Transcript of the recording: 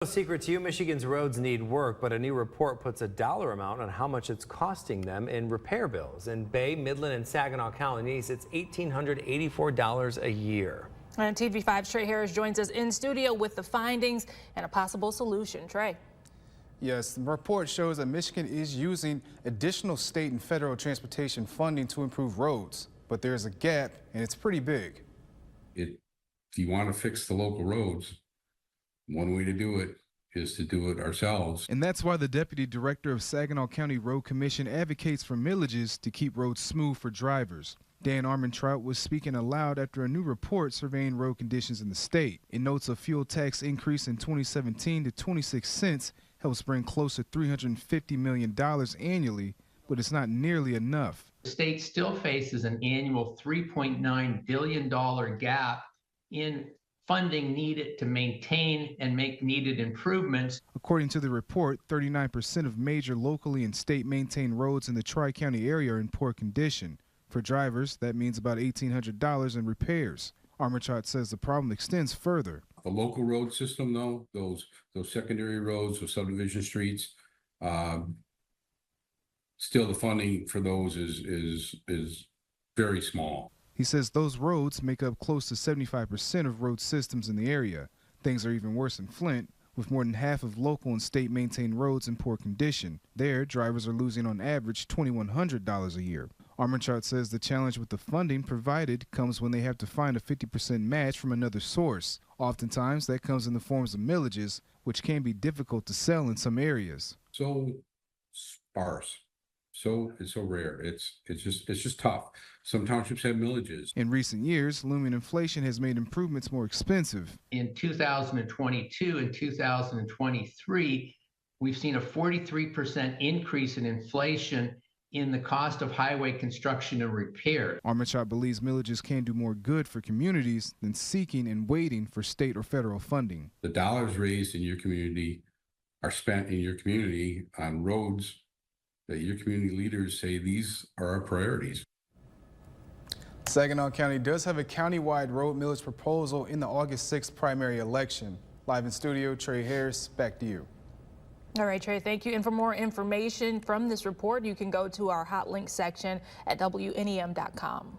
No secret to you, Michigan's roads need work, but a new report puts a dollar amount on how much it's costing them in repair bills. In Bay, Midland, and Saginaw counties, it's $1,884 a year. And TV5's Trey Harris joins us in studio with the findings and a possible solution. Trey. Yes, the report shows that Michigan is using additional state and federal transportation funding to improve roads, but there's a gap, and it's pretty big. If you want to fix the local roads, one way to do it is to do it ourselves. And that's why the deputy director of Saginaw County Road Commission advocates for millages to keep roads smooth for drivers. Dan Armentrout was speaking aloud after a new report surveying road conditions in the state. It notes a fuel tax increase in 2017 to 26 cents helps bring close to $350 million annually, but it's not nearly enough. The state still faces an annual $3.9 billion gap in funding needed to maintain and make needed improvements. According to the report, 39% of major locally and state maintained roads in the Tri-County area are in poor condition. For drivers, that means about $1,800 in repairs. Armentrout says the problem extends further. The local road system, though, those secondary roads, those subdivision streets, still the funding for those is very small. He says those roads make up close to 75% of road systems in the area. Things are even worse in Flint, with more than half of local and state maintained roads in poor condition. There, drivers are losing on average $2,100 a year. Armentrout says the challenge with the funding provided comes when they have to find a 50% match from another source. Oftentimes, that comes in the forms of millages, which can be difficult to sell in some areas. So sparse. It's so rare. It's just tough. Some townships have millages. In recent years, looming inflation has made improvements more expensive. In 2022 and 2023, we've seen a 43% increase in inflation in the cost of highway construction and repair. Armentrout believes millages can do more good for communities than seeking and waiting for state or federal funding. The dollars raised in your community are spent in your community on roads that your community leaders say these are our priorities. Saginaw County does have a countywide road millage proposal in the August 6th primary election. Live in studio, Trey Harris, back to you. All right, Trey, thank you. And for more information from this report, you can go to our hot link section at WNEM.com.